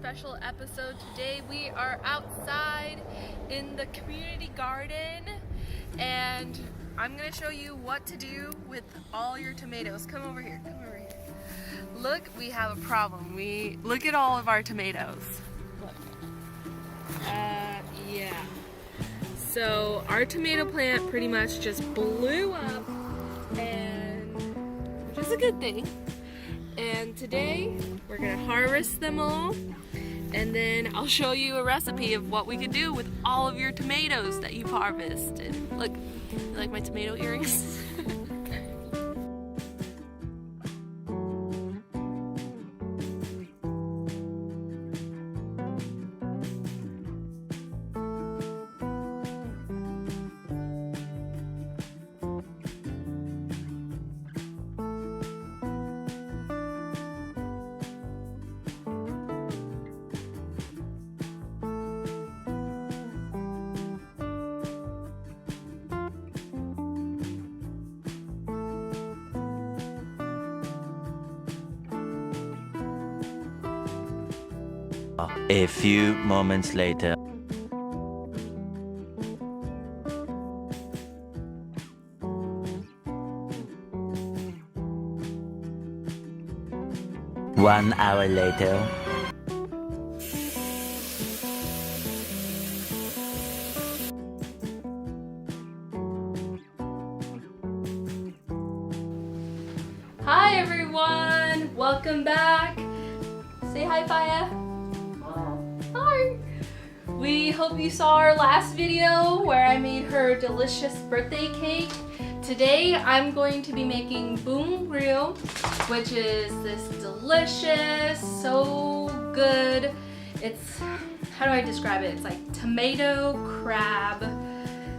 special episode. Today we are outside in the community garden and I'm going to show you what to do with all your tomatoes. Come over here, Look, we have a problem. Look at all of our tomatoes. Look. Yeah. So our tomato plant pretty much just blew up, and which is a good thing. And today we're gonna harvest them all, and then I'll show you a recipe of what we could do with all of your tomatoes that you've harvested. Look, you like my tomato earrings? A few moments later. One hour later. Hi everyone, welcome back. Say hi, Faya. Hi. We hope you saw our last video where I made her delicious birthday cake. Today I'm going to be making Bún Riêu, which is this delicious, so good. It's, how do I describe it? It's like tomato crab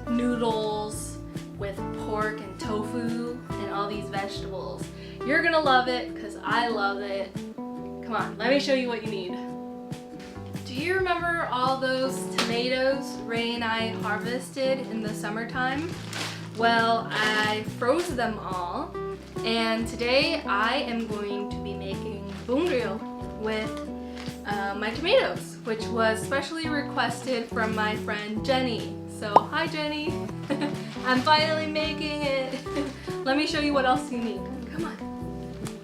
noodles with pork and tofu and all these vegetables. You're gonna love it because I love it. Come on, let me show you what you need. Do you remember all those tomatoes Ray and I harvested in the summertime? Well, I froze them all, and today I am going to be making Bún Riêu with my tomatoes, which was specially requested from my friend Jenny. So, hi Jenny! I'm finally making it! Let me show you what else you need. Come on.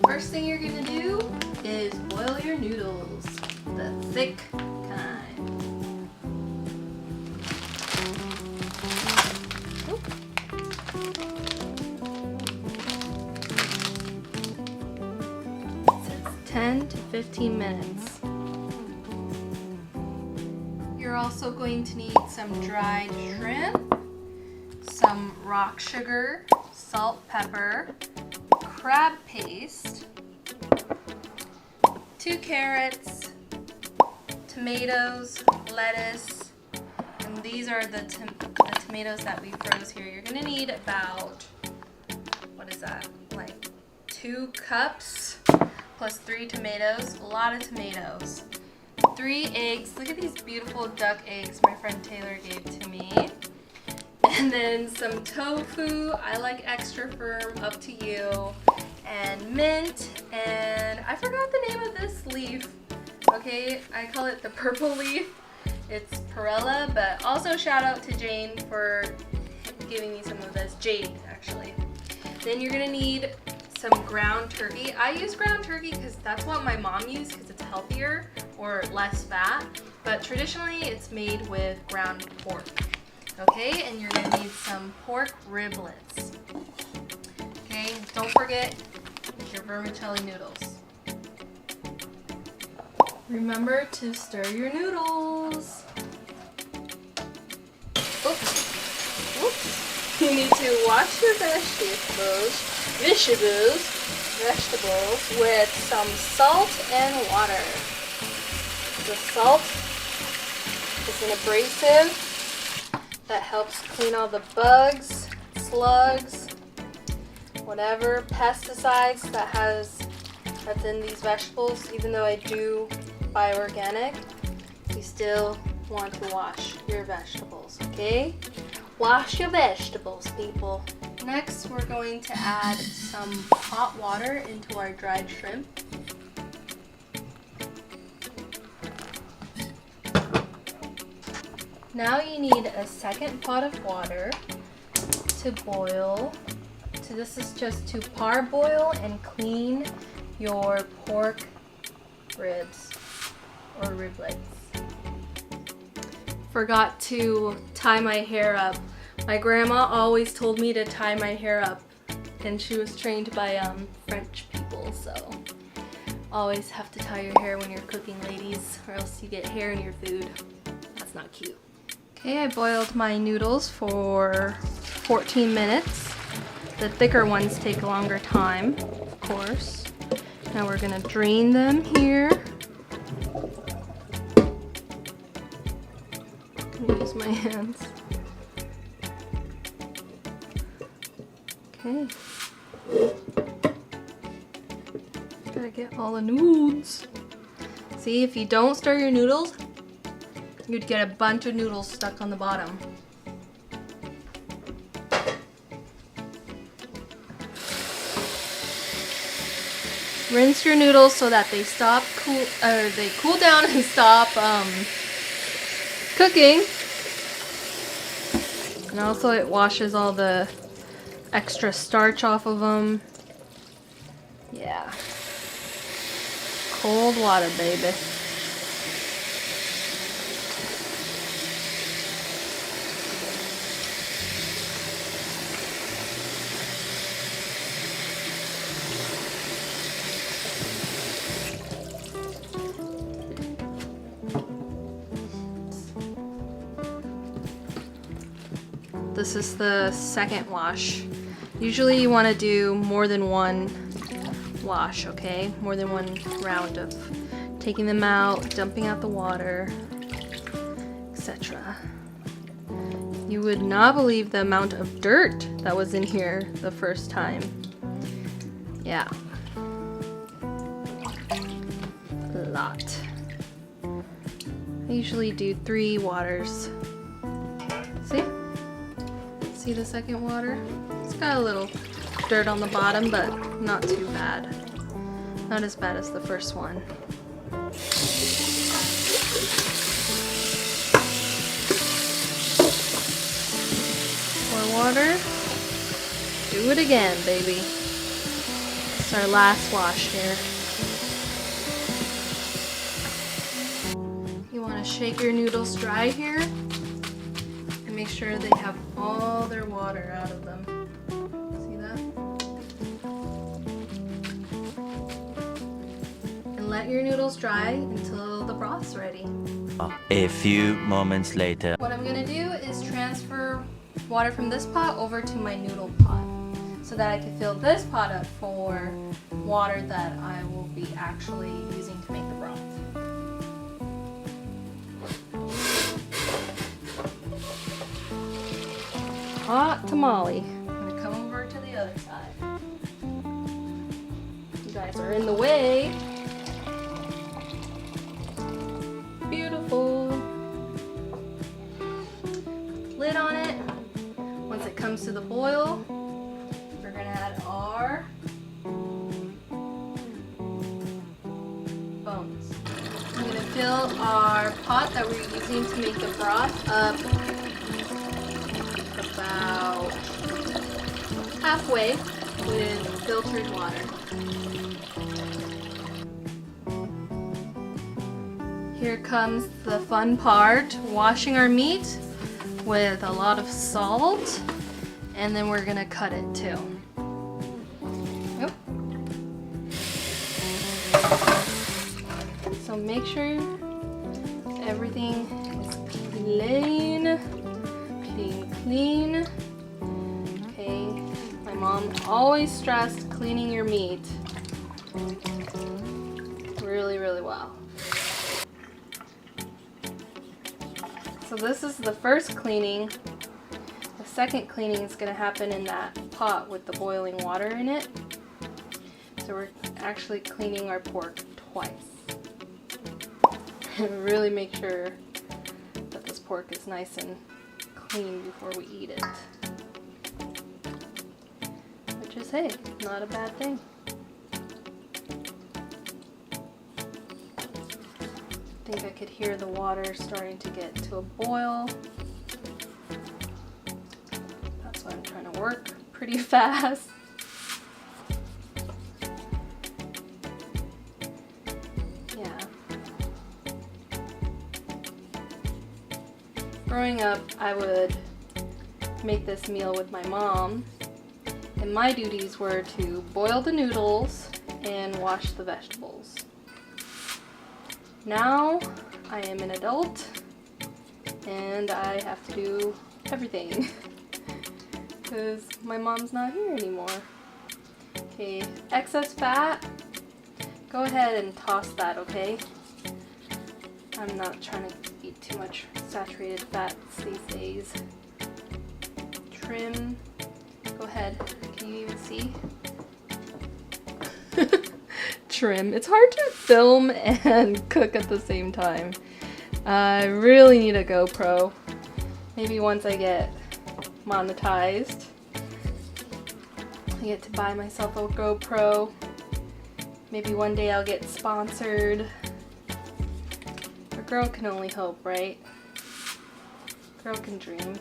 First thing you're gonna do is boil your noodles, the thick kind. Oop. It says 10 to 15 minutes. You're also going to need some dried shrimp, some rock sugar, salt, pepper, crab paste, 2 carrots, tomatoes, lettuce, and these are the tomatoes that we froze here. You're gonna need about, what is that, like 2 cups plus 3 tomatoes, a lot of tomatoes. 3 eggs, look at these beautiful duck eggs my friend Taylor gave to me. And then some tofu, I like extra firm, up to you. And mint, and I forgot the name of this leaf. Okay, I call it the purple leaf. It's perilla, but also shout out to Jane for giving me some of this. Jade, actually. Then you're gonna need some ground turkey. I use ground turkey because that's what my mom used because it's healthier or less fat, but traditionally it's made with ground pork. Okay, and you're gonna need some pork riblets. Okay, don't forget your vermicelli noodles. Remember to stir your noodles. Oops. Oops. You need to wash your vegetables with some salt and water. The salt is an abrasive that helps clean all the bugs, slugs, whatever pesticides that's in these vegetables. Even though I do buy organic, you still want to wash your vegetables, okay? Wash your vegetables, people. Next, we're going to add some hot water into our dried shrimp. Now you need a second pot of water to boil. So this is just to parboil and clean your pork ribs or riblets. Forgot to tie my hair up. My grandma always told me to tie my hair up, and she was trained by French people, so always have to tie your hair when you're cooking, ladies, or else you get hair in your food. That's not cute. Okay, I boiled my noodles for 14 minutes. The thicker ones take a longer time, of course. Now we're gonna drain them here. I'm gonna use my hands. Okay. Gotta get all the noodles. See, if you don't stir your noodles, you'd get a bunch of noodles stuck on the bottom. Rinse your noodles so that they cool down and stop cooking. And also it washes all the extra starch off of them. Yeah. Cold water, baby. This is the second wash. Usually you want to do more than one wash, okay? More than one round of taking them out, dumping out the water, etc. You would not believe the amount of dirt that was in here the first time. Yeah. A lot. I usually do 3 waters. See? See the second water? It's got a little dirt on the bottom, but not too bad. Not as bad as the first one. Pour water. Do it again, baby. It's our last wash here. You want to shake your noodles dry here. Make sure they have all their water out of them. See that? And let your noodles dry until the broth's ready. A few moments later. What I'm gonna do is transfer water from this pot over to my noodle pot so that I can fill this pot up for water that I will be actually using to make the broth. Hot tamale. I'm gonna come over to the other side. You guys are in the way. Beautiful. Lid on it. Once it comes to the boil, we're gonna add our bones. I'm gonna fill our pot that we're using to make the broth up about halfway with filtered water. Here comes the fun part, washing our meat with a lot of salt, and then we're gonna cut it too. Yep. So make sure everything is clean. Clean. Okay, my mom always stressed cleaning your meat really, really well. So this is the first cleaning. The second cleaning is going to happen in that pot with the boiling water in it. So we're actually cleaning our pork twice. Really make sure that this pork is nice and clean before we eat it. Which is, hey, not a bad thing. I think I could hear the water starting to get to a boil. That's why I'm trying to work pretty fast. Yeah. Growing up, I would make this meal with my mom, and my duties were to boil the noodles and wash the vegetables. Now I am an adult and I have to do everything because my mom's not here anymore. Okay, excess fat, go ahead and toss that, okay? I'm not trying to eat too much saturated fats these days. Trim, go ahead, can you even see? Trim. It's hard to film and cook at the same time. I really need a GoPro. Maybe once I get monetized, I get to buy myself a GoPro. Maybe one day I'll get sponsored. A girl can only hope, right? Girl can dream.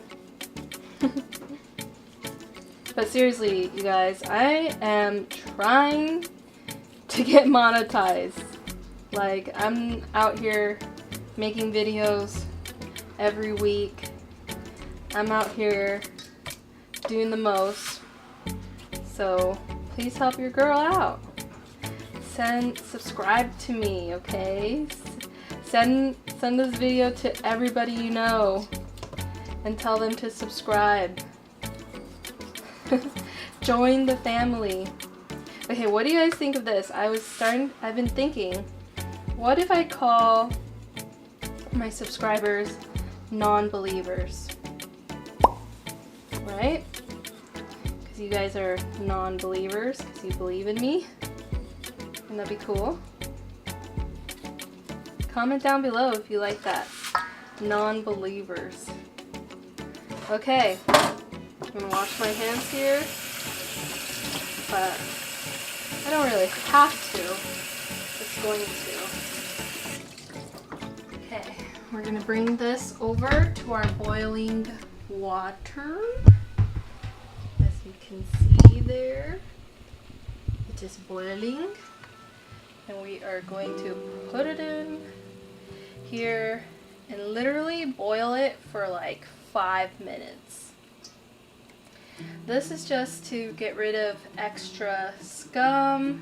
But seriously, you guys, I am trying to get monetized. Like, I'm out here making videos every week. I'm out here doing the most. So please help your girl out. Subscribe to me, okay? Send this video to everybody you know and tell them to subscribe. Join the family. Okay, what do you guys think of this? I've been thinking, what if I call my subscribers non-believers? Right? Because you guys are non-believers, because you believe in me. Wouldn't that be cool? Comment down below if you like that. Non-believers. Okay, I'm gonna wash my hands here, but I don't really have to, just going to. Okay, we're gonna bring this over to our boiling water. As you can see there, it is boiling, and we are going to put it in here and literally boil it for like 5 minutes. This is just to get rid of extra scum,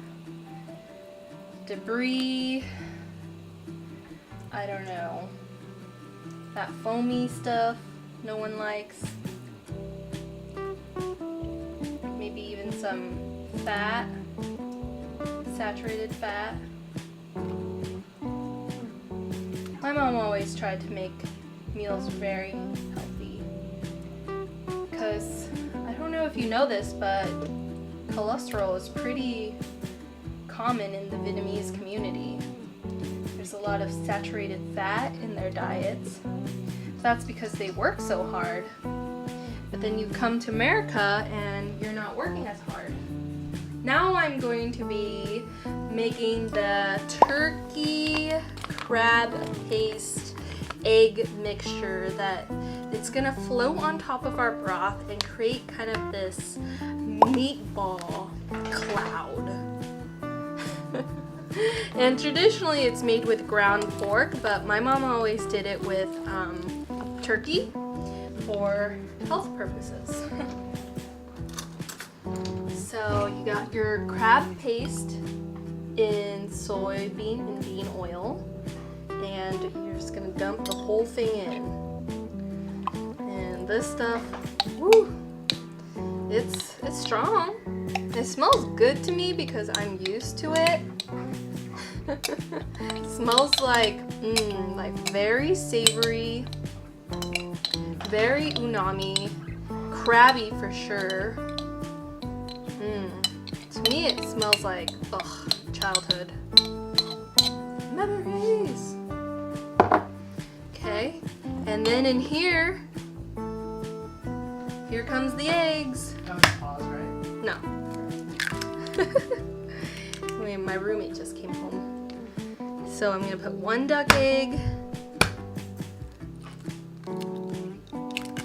debris, I don't know, that foamy stuff no one likes, maybe even some fat, saturated fat. My mom always tried to make meals very healthy because I don't know if you know this, but cholesterol is pretty common in the Vietnamese community. There's a lot of saturated fat in their diets. That's because they work so hard. But then you come to America and you're not working as hard. Now I'm going to be making the turkey crab paste egg mixture that it's gonna float on top of our broth and create kind of this meatball cloud. And traditionally it's made with ground pork, but my mom always did it with turkey for health purposes. So you got your crab paste in soybean and bean oil, and you're just gonna dump the whole thing in. And this stuff, woo, it's strong. It smells good to me because I'm used to it. It smells like very savory, very umami, crabby for sure. To me it smells like, ugh, childhood. Memories! Okay, and then in here comes the eggs. That was pause, right? No. I mean, my roommate just came home. So I'm gonna put 1 duck egg,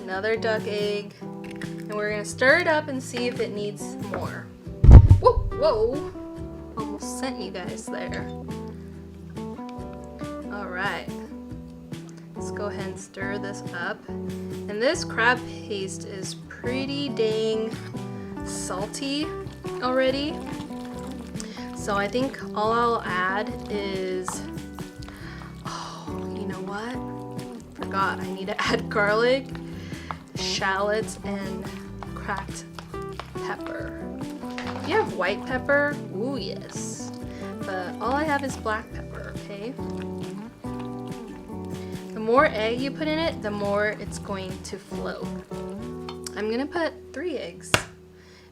another duck egg, and we're gonna stir it up and see if it needs more. Whoa, whoa, almost sent you guys there. All right, let's go ahead and stir this up. And this crab paste is pretty dang salty already. So I think all I'll add is, oh, you know what? Forgot, I need to add garlic, shallots, and cracked pepper. Do you have white pepper? Ooh, yes. But all I have is black pepper, okay? The more egg you put in it, the more it's going to float. I'm gonna put 3 eggs.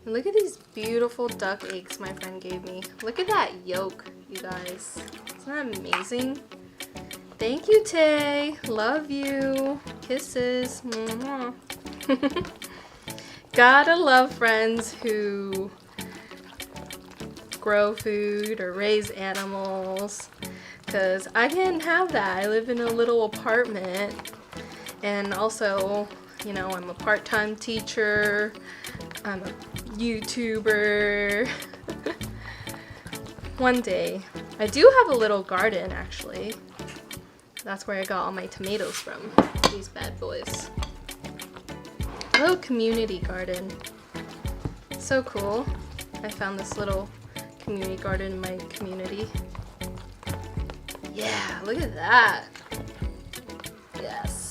And look at these beautiful duck eggs my friend gave me. Look at that yolk, you guys. Isn't that amazing? Thank you, Tay. Love you. Kisses. Mwah. Gotta love friends who grow food or raise animals, because I can't have that. I live in a little apartment, and also, you know, I'm a part-time teacher. I'm a YouTuber. One day. I do have a little garden, actually. That's where I got all my tomatoes from. These bad boys. A little community garden. So cool. I found this little community garden in my community. Yeah, look at that. Yes.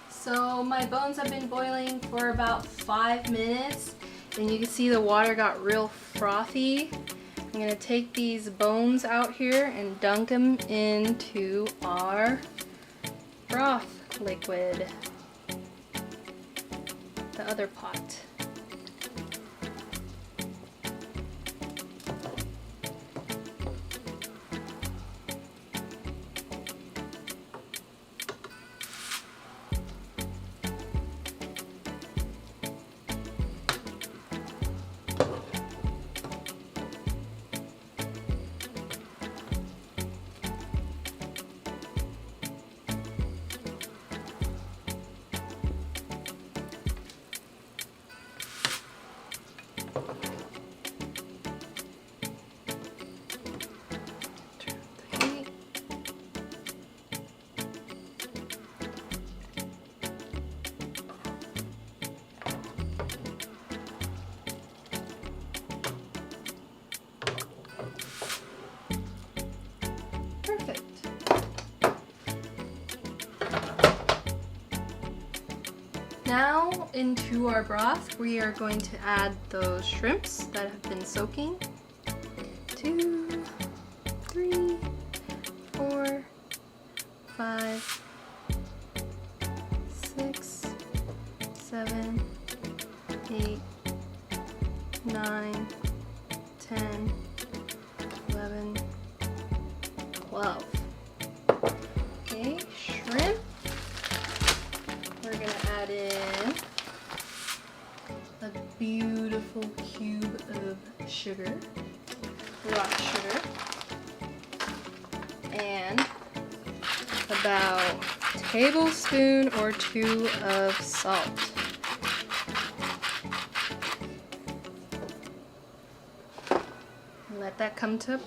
So my bones have been boiling for about 5 minutes, and you can see the water got real frothy. I'm gonna take these bones out here and dunk them into our broth liquid, the other pot. Now into our broth, we are going to add those shrimps that have been soaking. 2, 3, 4, 5, 6, 7, 8, 9, 10, 11, 12. Okay, shrimp. We're gonna add in a beautiful cube of sugar, rock sugar, and about a tablespoon or 2 of salt. Let that come to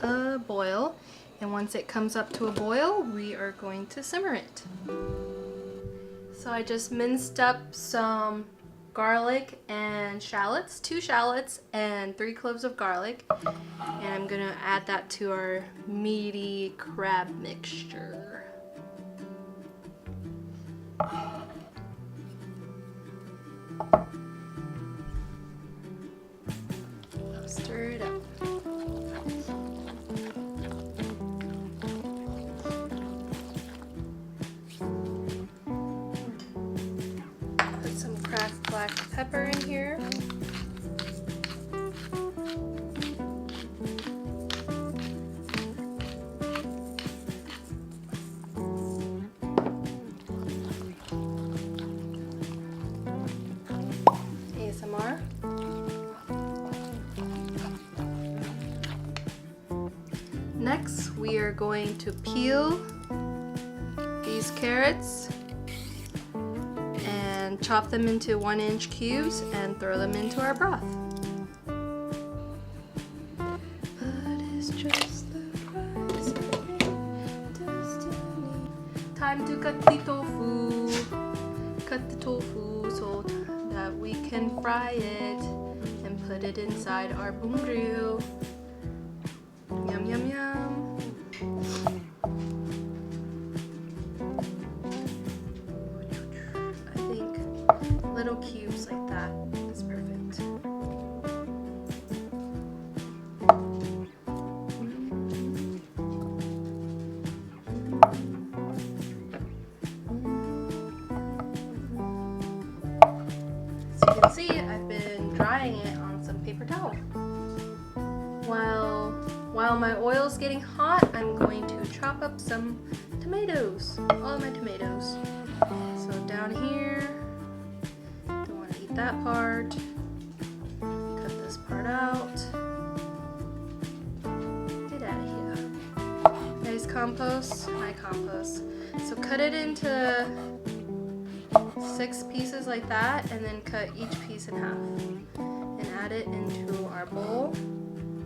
a boil, and once it comes up to a boil, we are going to simmer it. So I just minced up some garlic and shallots, 2 shallots and 3 cloves of garlic, and I'm gonna add that to our meaty crab mixture. Stir it up. Put some cracked black pepper in here. ASMR. we're going to peel these carrots and chop them into 1-inch cubes and throw them into our broth. But it's just the price of destiny. Time to cut the tofu. Cut the tofu so that we can fry it and put it inside our Bún Riêu. Yum, yum, yum. I think little cubes like that is perfect. As you can see, I've been drying it on some paper towel. While my oil's getting hot, I'm going to chop up some tomatoes. All of my tomatoes. So down here, don't want to eat that part. Cut this part out. Get out of here. Nice compost, my compost. So cut it into 6 pieces like that, and then cut each piece in half. And add it into our bowl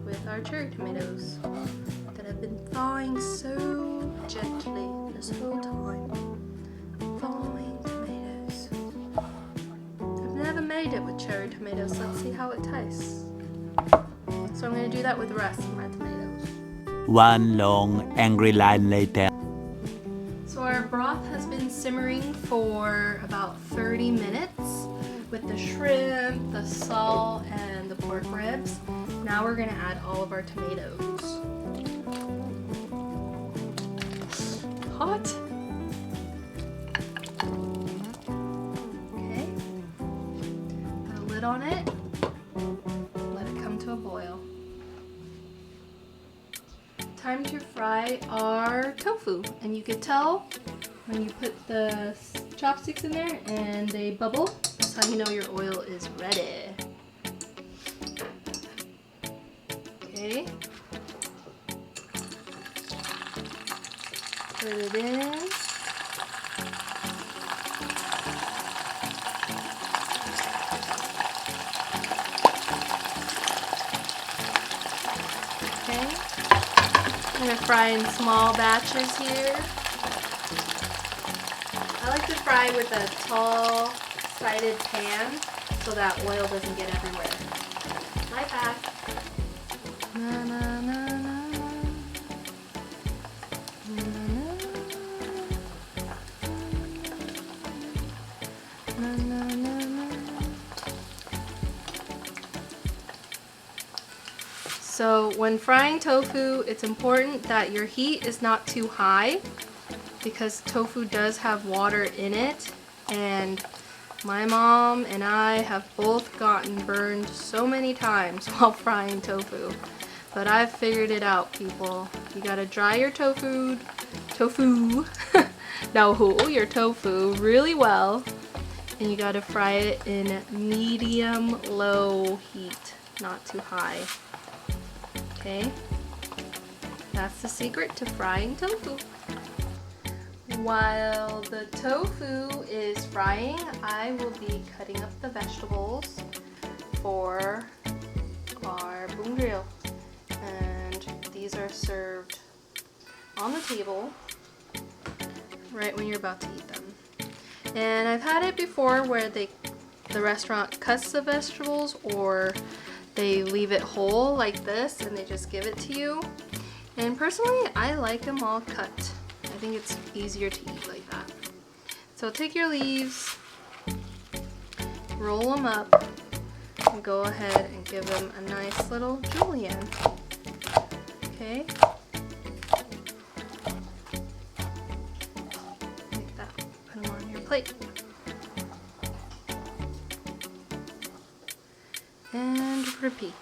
with our cherry tomatoes that have been thawing so gently this whole time. Thawing tomatoes. I've never made it with cherry tomatoes. Let's see how it tastes. So I'm going to do that with the rest of my tomatoes. One long angry line later. So our broth has been simmering for about 30 minutes with the shrimp, the salt, and the pork ribs. Now we're going to add all of our tomatoes. Hot. Okay. Put a lid on it. Let it come to a boil. Time to fry our tofu. And you can tell when you put the chopsticks in there and they bubble. That's how you know your oil is ready. Okay. Put it in. Okay. I'm going to fry in small batches here. I like to fry with a tall sided pan so that oil doesn't get everywhere. Life hack. Na, na, na, na. Na, na, na, na. So when frying tofu, it's important that your heat is not too high because tofu does have water in it, and my mom and I have both gotten burned so many times while frying tofu. But I've figured it out, people. You gotta dry your tofu your tofu really well, and you gotta fry it in medium low heat, not too high. Okay? That's the secret to frying tofu. While the tofu is frying, I will be cutting up the vegetables for our Bún Riêu. And these are served on the table right when you're about to eat them. And I've had it before where the restaurant cuts the vegetables, or they leave it whole like this and they just give it to you. And personally, I like them all cut. I think it's easier to eat like that. So take your leaves, roll them up, and go ahead and give them a nice little julienne. Okay? Like that. Put them on your plate. And repeat.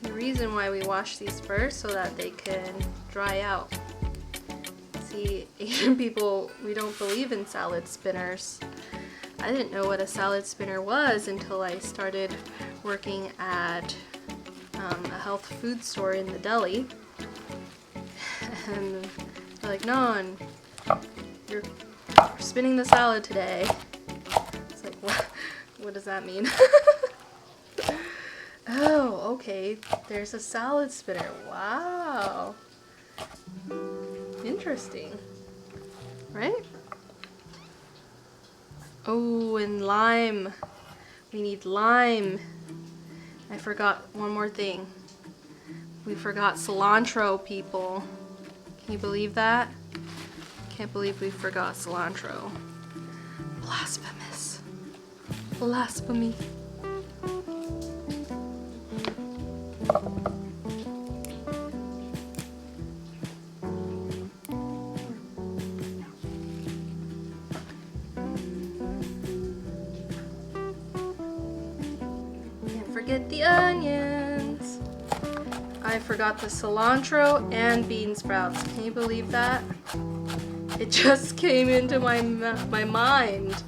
The reason why we wash these first so that they can dry out. See, Asian people, we don't believe in salad spinners. I didn't know what a salad spinner was until I started working at a health food store in the deli. And they're like, "Non, you're spinning the salad today." It's like, what does that mean? Oh, okay. There's a salad spinner. Wow. Interesting. Right? Oh, and lime. We need lime. I forgot one more thing. We forgot cilantro, people. Can you believe that? Can't believe we forgot cilantro. Blasphemous. Blasphemy. Can't forget the onions. I forgot the cilantro and bean sprouts. Can you believe that? It just came into my mind.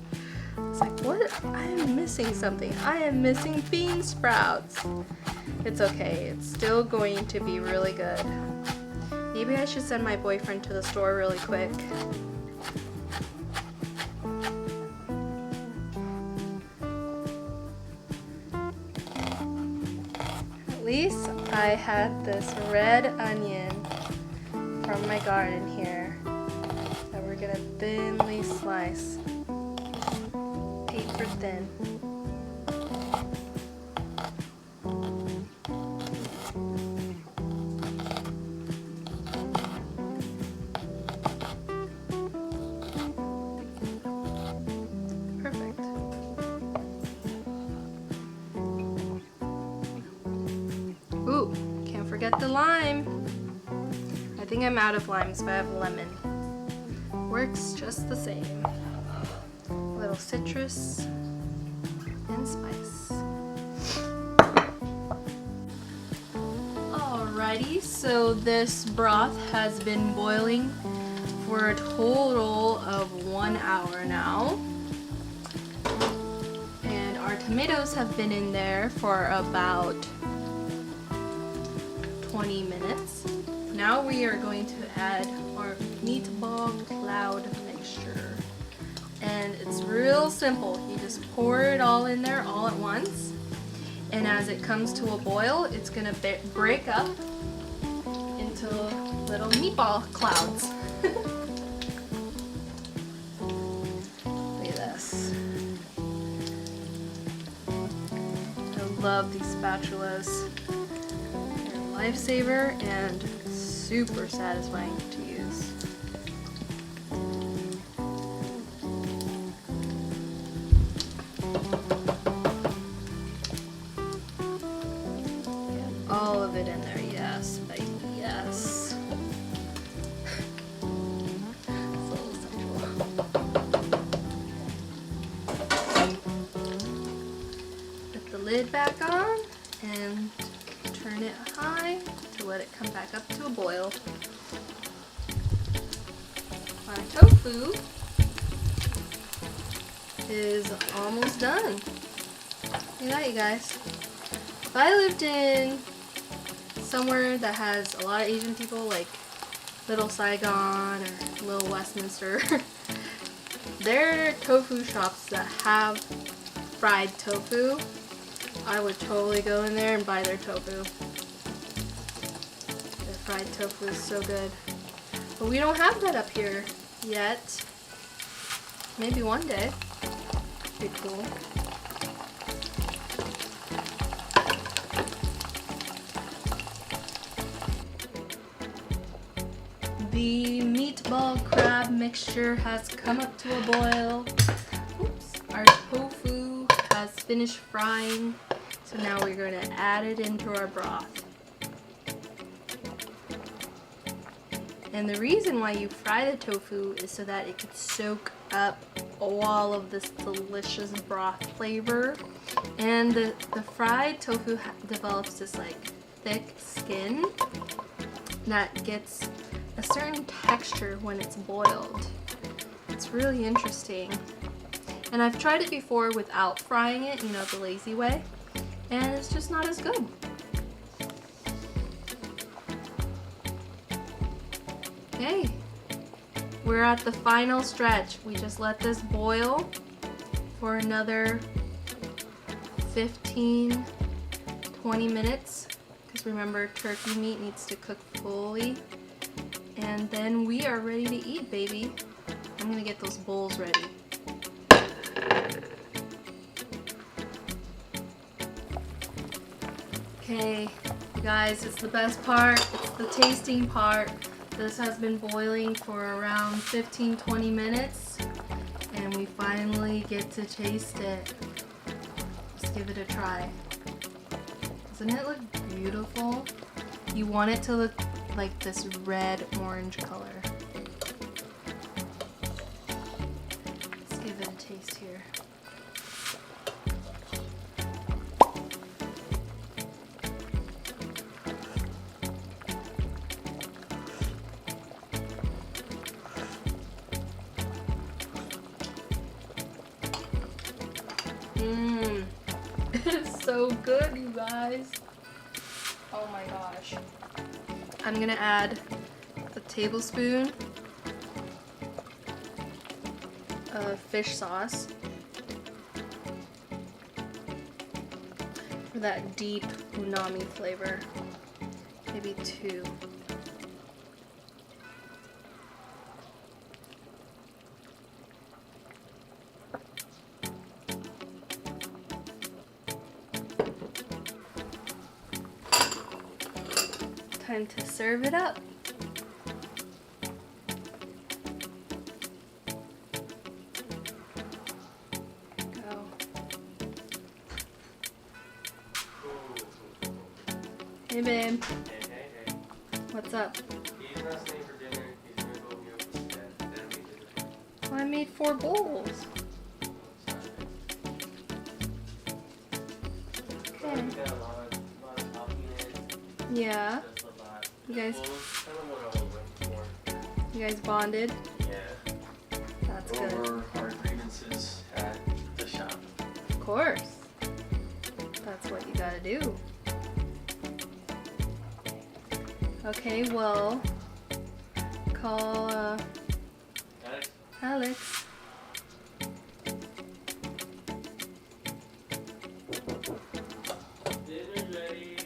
It's like, what? I am missing something. I am missing bean sprouts. It's okay. It's still going to be really good. Maybe I should send my boyfriend to the store really quick. At least I had this red onion from my garden here that we're gonna thinly slice. Paper thin. Perfect. Ooh, can't forget the lime. I think I'm out of limes, but I have lemon. Works just the same. A little citrus and spice. Alrighty, so this broth has been boiling for a total of 1 hour now. And our tomatoes have been in there for about 20 minutes. Now we are going to add our meatball cloud mixture. And it's real simple. You just pour it all in there all at once. And as it comes to a boil, it's gonna break up into little meatball clouds. Look at this. I love these spatulas. They're a lifesaver and super satisfying to use. Get all of it in there, yes, baby, yes. So sensual. Put the lid back on and turn it high to let it come back up to a boil. Our tofu is almost done. Look at that, you guys. If I lived in somewhere that has a lot of Asian people, like Little Saigon or Little Westminster, there are tofu shops that have fried tofu. I would totally go in there and buy their tofu. Their fried tofu is so good. But we don't have that up here yet. Maybe one day. Be cool. The meatball crab mixture has come up to a boil. Oops. Our tofu has finished frying. So now we're going to add it into our broth. And the reason why you fry the tofu is so that it can soak up all of this delicious broth flavor. And the fried tofu develops this like thick skin that gets a certain texture when it's boiled. It's really interesting. And I've tried it before without frying it, you know, the lazy way, and it's just not as good. Okay, we're at the final stretch. We just let this boil for another 15-20 minutes, because remember, turkey meat needs to cook fully. And then we are ready to eat, baby. I'm gonna get those bowls ready. Okay, guys, it's the best part. It's the tasting part. This has been boiling for around 15-20 minutes, and we finally get to taste it. Let's give it a try. Doesn't it look beautiful? You want it to look like this red-orange color. Let's give it a taste here. It is so good, you guys. Oh my gosh. I'm gonna add a tablespoon of fish sauce for that deep umami flavor. Maybe 2. Time to serve it up. Go. Hey babe. Hey. What's up? He's not staying for dinner. He's gonna go meal instead. Then we did it. Well, I made 4 bowls. Okay. We got a lot of talking in. Yeah. Just a lot. You guys, Well, it's kind of what I was waiting for. you guys bonded. Yeah. That's good. Over our grievances at the shop. Of course. That's what you gotta do. Okay, well, call Alex? Alex. Dinner's ready.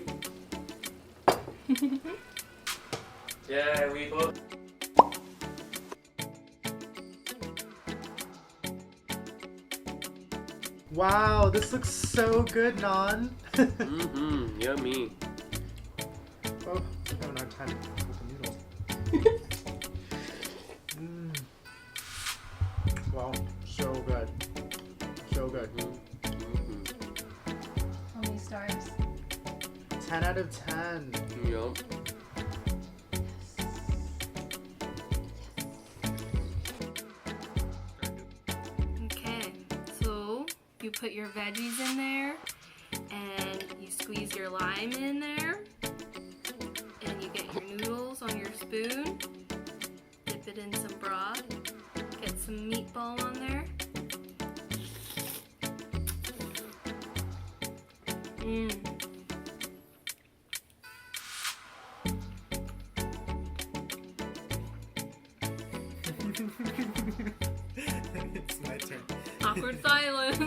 Yeah, we both. Wow, this looks so good, Nan. Yummy. Oh, I'm having a hard time with the noodles. Wow, so good. So good. How many stars? 10 out of 10. Yup. Okay, so you put your veggies in there, and you squeeze your lime in there, and you get your noodles on your spoon, dip it in some broth, get some meatball on there. It's my turn. Awkward silence.